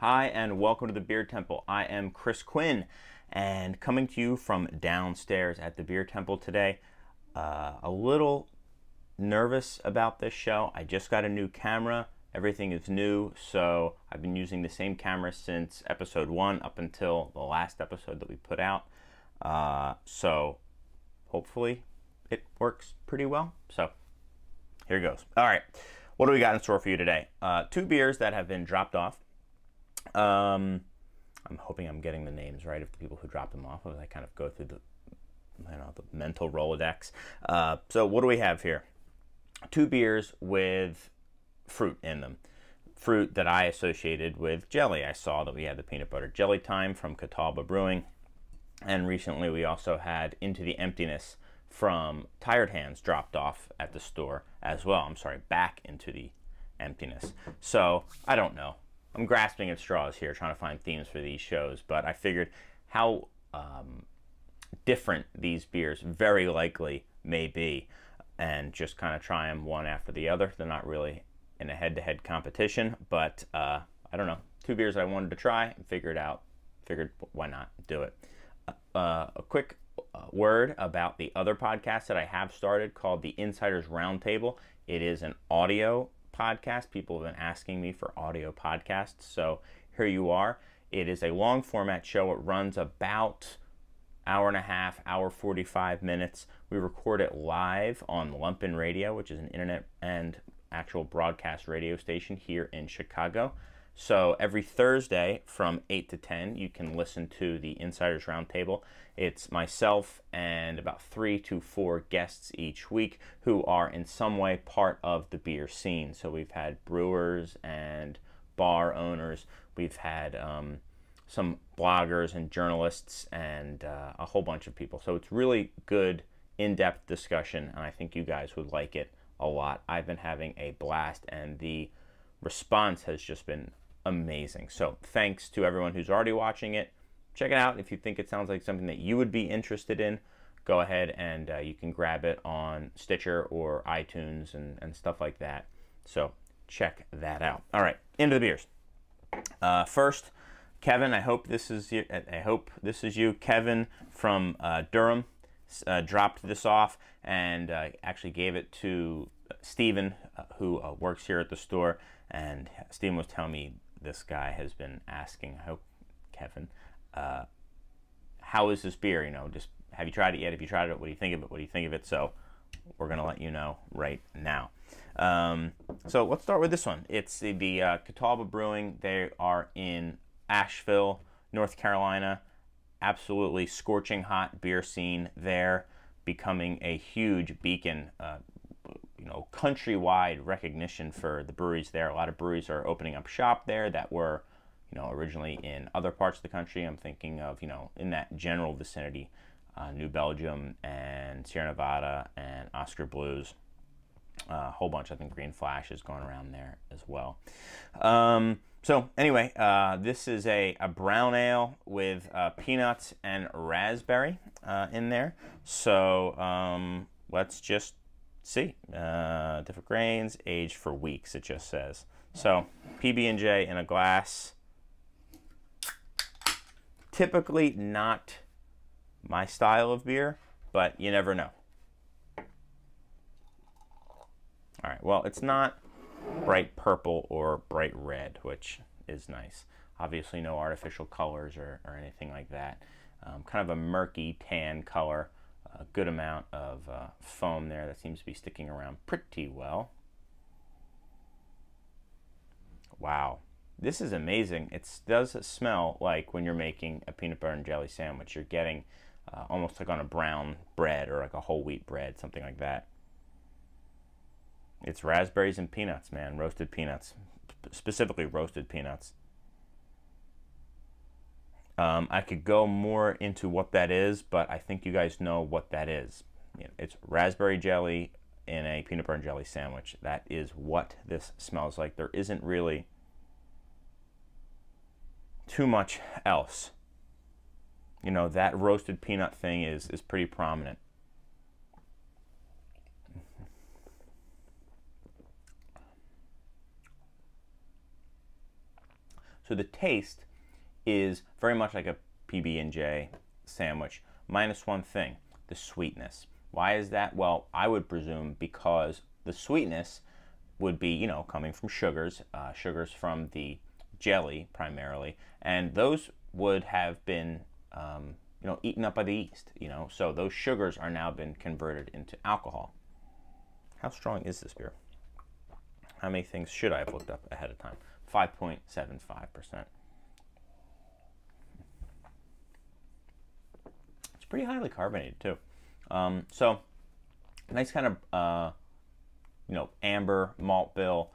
Hi, and welcome to the Beer Temple. I am Chris Quinn, and coming to you from downstairs at the Beer Temple today. A little nervous about this show. I just got a new camera. Everything is new, so I've been using the same camera since episode 1 up until the last episode that we put out. So hopefully it works pretty well. So here goes. All right, what do we got in store for you today? 2 beers that have been dropped off. I'm hoping I'm getting the names right of the people who dropped them off as I kind of go through the mental Rolodex. So what do we have here? 2 beers with fruit in them. Fruit that I associated with jelly. I saw that we had the peanut butter jelly time from Catawba Brewing. And recently we also had Into the Emptiness from Tired Hands dropped off at the store as well. I'm sorry, back into the emptiness. So I don't know. I'm grasping at straws here, trying to find themes for these shows, but I figured how different these beers very likely may be, and just kind of try them one after the other. They're not really in a head-to-head competition, but I don't know. 2 beers I wanted to try and figured why not do it. A quick word about the other podcast that I have started called the Insiders Roundtable. It is an audio podcast. People have been asking me for audio podcasts, so here you are. It is a long format show. It runs about hour and a half, hour 45 minutes. We record it live on Lumpen Radio, which is an internet and actual broadcast radio station here in Chicago. So every Thursday from 8 to 10, you can listen to the Insiders Roundtable. It's myself and about 3 to 4 guests each week who are in some way part of the beer scene. So we've had brewers and bar owners. We've had some bloggers and journalists and a whole bunch of people. So it's really good, in-depth discussion, and I think you guys would like it a lot. I've been having a blast, and the response has just been amazing. So thanks to everyone who's already watching it. Check it out. If you think it sounds like something that you would be interested in, go ahead and you can grab it on Stitcher or iTunes and stuff like that. So check that out. All right, into the beers. First, Kevin, I hope this is you. Kevin from Durham dropped this off and actually gave it to Steven, who works here at the store. And Steven was telling me this guy has been asking, I hope, Kevin, how is this beer? You know, just have you tried it yet? If you tried it, what do you think of it? What do you think of it? So we're going to let you know right now. So let's start with this one. It's the Catawba Brewing. They are in Asheville, North Carolina. Absolutely scorching hot beer scene there, becoming a huge beacon, countrywide recognition for the breweries there. A lot of breweries are opening up shop there that were, originally in other parts of the country. I'm thinking of, in that general vicinity, New Belgium and Sierra Nevada and Oscar Blues. A whole bunch. I think Green Flash is going around there as well. So anyway, this is a brown ale with peanuts and raspberry in there. So let's just see. Different grains, aged for weeks, it just says. So PB&J in a glass. Typically not my style of beer, but you never know. All right, well, it's not bright purple or bright red, which is nice. Obviously no artificial colors or anything like that. Kind of a murky tan color. A good amount of foam there that seems to be sticking around pretty well. Wow, this is amazing. It does smell like when you're making a peanut butter and jelly sandwich. You're getting almost like on a brown bread or like a whole wheat bread, something like that. It's raspberries and peanuts, man. Roasted peanuts. Specifically roasted peanuts. I could go more into what that is, but I think you guys know what that is. It's raspberry jelly in a peanut butter and jelly sandwich. That is what this smells like. There isn't really too much else. That roasted peanut thing is pretty prominent. So the taste is very much like a PB&J sandwich, minus one thing, the sweetness. Why is that? Well, I would presume because the sweetness would be, you know, coming from sugars, sugars from the jelly primarily, and those would have been, you know, eaten up by the yeast, you know, so those sugars are now been converted into alcohol. How strong is this beer? How many things should I have looked up ahead of time? 5.75%. It's pretty highly carbonated too. So nice kind of, you know, amber malt bill,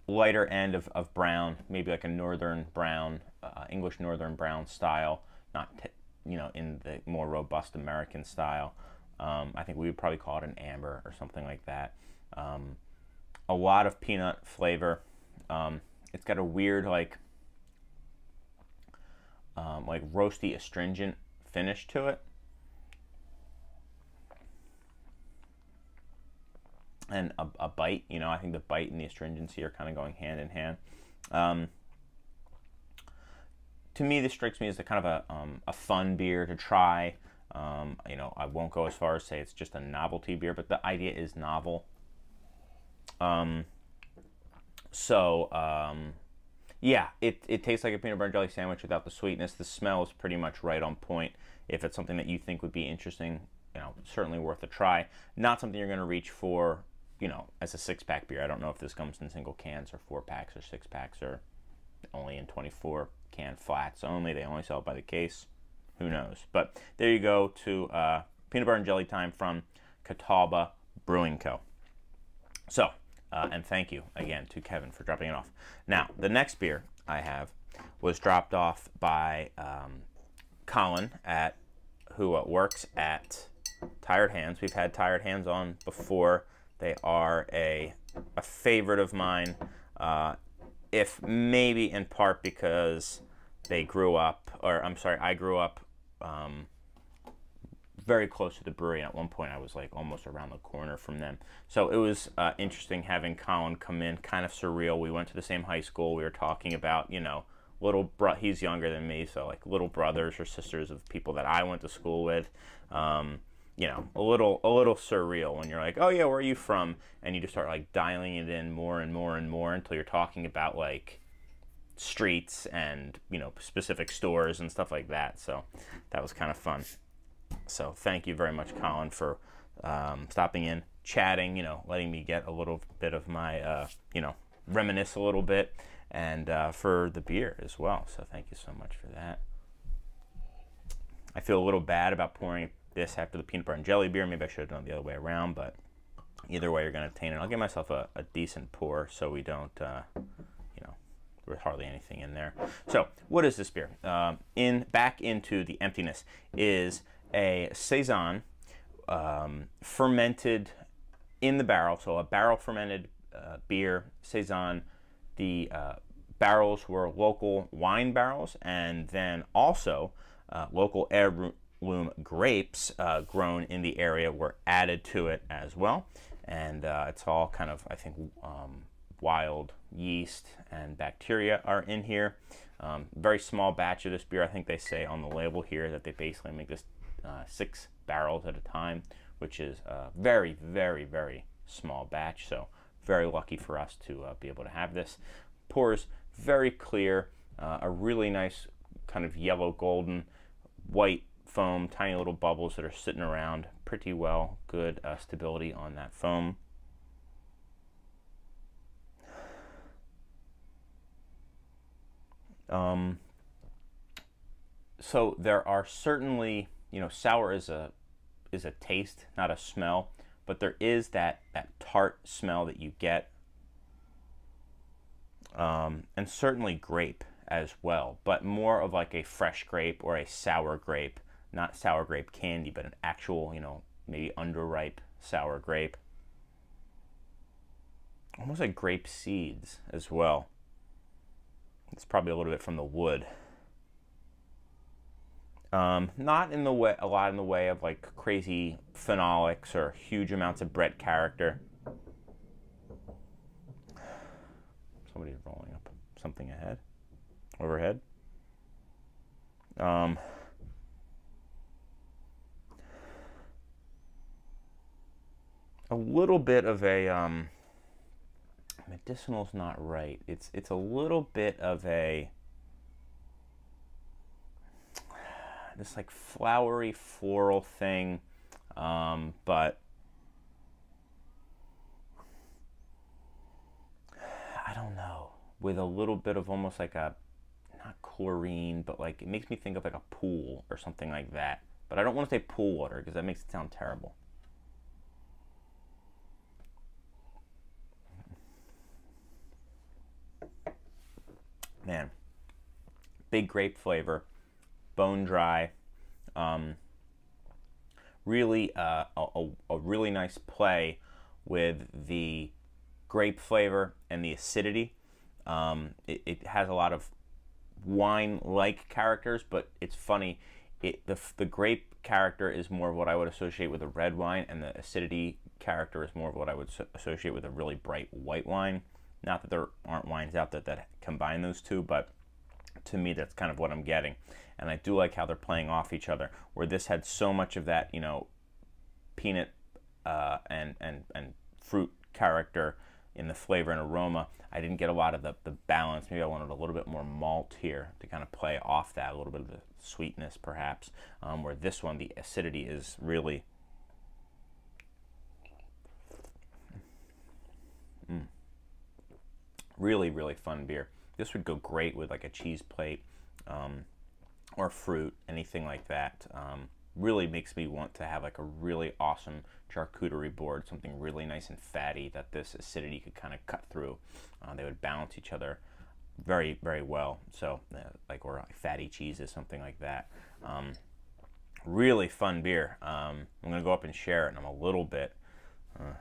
lighter end of brown, maybe like a northern brown, English northern brown style, not, you know, in the more robust American style. I think we would probably call it an amber or something like that. A lot of peanut flavor. It's got a weird like roasty astringent finish to it. And a bite, you know, I think the bite and the astringency are kind of going hand in hand. To me, this strikes me as a kind of a fun beer to try. You know, I won't go as far as say it's just a novelty beer, but the idea is novel. Yeah, it tastes like a peanut butter and jelly sandwich without the sweetness. The smell is pretty much right on point. If it's something that you think would be interesting, you know, certainly worth a try. Not something you're going to reach for, you know, as a 6-pack beer. I don't know if this comes in single cans or 4-packs or 6-packs or only in 24-can flats only. They only sell it by the case. Who knows? But there you go to peanut butter and jelly time from Catawba Brewing Co. So, and thank you again to Kevin for dropping it off. Now, the next beer I have was dropped off by Colin, who works at Tired Hands. We've had Tired Hands on before. They are a favorite of mine, if maybe in part because they grew up, or I'm sorry, I grew up very close to the brewery, and at one point I was like almost around the corner from them. So it was interesting having Colin come in, kind of surreal. We went to the same high school. We were talking about, you know, he's younger than me, so like little brothers or sisters of people that I went to school with. You know, a little surreal when you're like, oh yeah, where are you from? And you just start like dialing it in more and more and more until you're talking about like streets and, you know, specific stores and stuff like that. So that was kind of fun. So thank you very much, Colin, for stopping in, chatting, you know, letting me get a little bit of my, you know, reminisce a little bit, and for the beer as well. So thank you so much for that. I feel a little bad about pouring this after the peanut butter and jelly beer. Maybe I should have done it the other way around, but either way you're going to obtain it. I'll give myself a decent pour so we don't, you know, there's hardly anything in there. So what is this beer? Back into the emptiness is a saison, fermented in the barrel. So a barrel fermented beer, saison. The barrels were local wine barrels, and then also local heirloom grapes grown in the area were added to it as well. And it's all kind of, I think, wild yeast and bacteria are in here. Very small batch of this beer. I think they say on the label here that they basically make this 6 barrels at a time, which is a very, very, very small batch. So very lucky for us to be able to have this. Pours very clear, a really nice kind of yellow golden white foam, tiny little bubbles that are sitting around pretty well. Good stability on that foam. So there are certainly, you know, sour is a taste, not a smell, but there is that tart smell that you get, and certainly grape as well, but more of like a fresh grape or a sour grape, not sour grape candy, but an actual, you know, maybe underripe sour grape. Almost like grape seeds as well. It's probably a little bit from the wood. Not in the way, a lot in the way of like crazy phenolics or huge amounts of Brett character. Somebody's rolling up something ahead. overhead. A little bit of a medicinal's not right. It's a little bit of a this like flowery floral thing, but I don't know, with a little bit of almost like a, not chlorine, but like it makes me think of like a pool or something like that. But I don't want to say pool water because that makes it sound terrible. Man, big grape flavor, bone dry, really a really nice play with the grape flavor and the acidity. It has a lot of wine-like characters, but it's funny. The grape character is more of what I would associate with a red wine, and the acidity character is more of what I would associate with a really bright white wine. Not that there aren't wines out there that combine those two, but to me that's kind of what I'm getting. And I do like how they're playing off each other, where this had so much of that, you know, peanut and fruit character in the flavor and aroma. I didn't get a lot of the balance. Maybe I wanted a little bit more malt here to kind of play off that, a little bit of the sweetness perhaps, where this one, the acidity is really really, really fun beer. This would go great with like a cheese plate or fruit, anything like that. Really makes me want to have like a really awesome charcuterie board, something really nice and fatty that this acidity could kind of cut through. They would balance each other very, very well. So like, or like fatty cheeses, something like that. Really fun beer. I'm gonna go up and share it, and I'm a little bit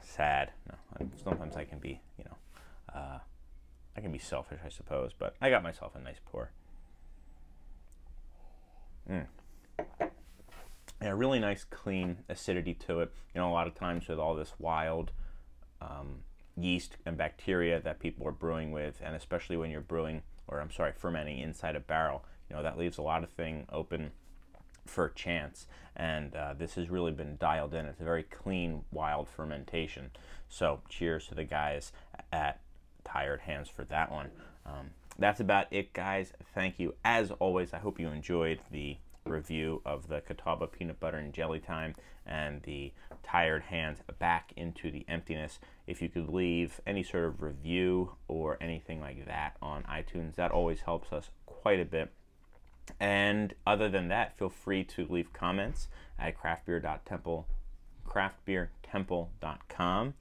sad. No, sometimes I can be, you know, I can be selfish, I suppose, but I got myself a nice pour. Yeah, really nice, clean acidity to it. You know, a lot of times with all this wild yeast and bacteria that people are brewing with, and especially when you're brewing, or I'm sorry, fermenting inside a barrel, you know, that leaves a lot of thing open for chance. And this has really been dialed in. It's a very clean, wild fermentation. So cheers to the guys at Tired Hands for that one. That's about it, guys. Thank you. As always, I hope you enjoyed the review of the Catawba Peanut Butter and Jelly Time and the Tired Hands Back into the Emptiness. If you could leave any sort of review or anything like that on iTunes, that always helps us quite a bit. And other than that, feel free to leave comments at craftbeertemple.com,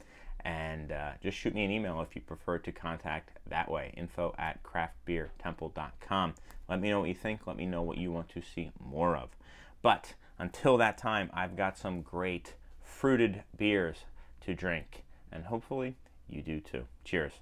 and just shoot me an email if you prefer to contact that way, info@craftbeertemple.com. Let me know what you think. Let me know what you want to see more of. But until that time, I've got some great fruited beers to drink, and hopefully you do too. Cheers.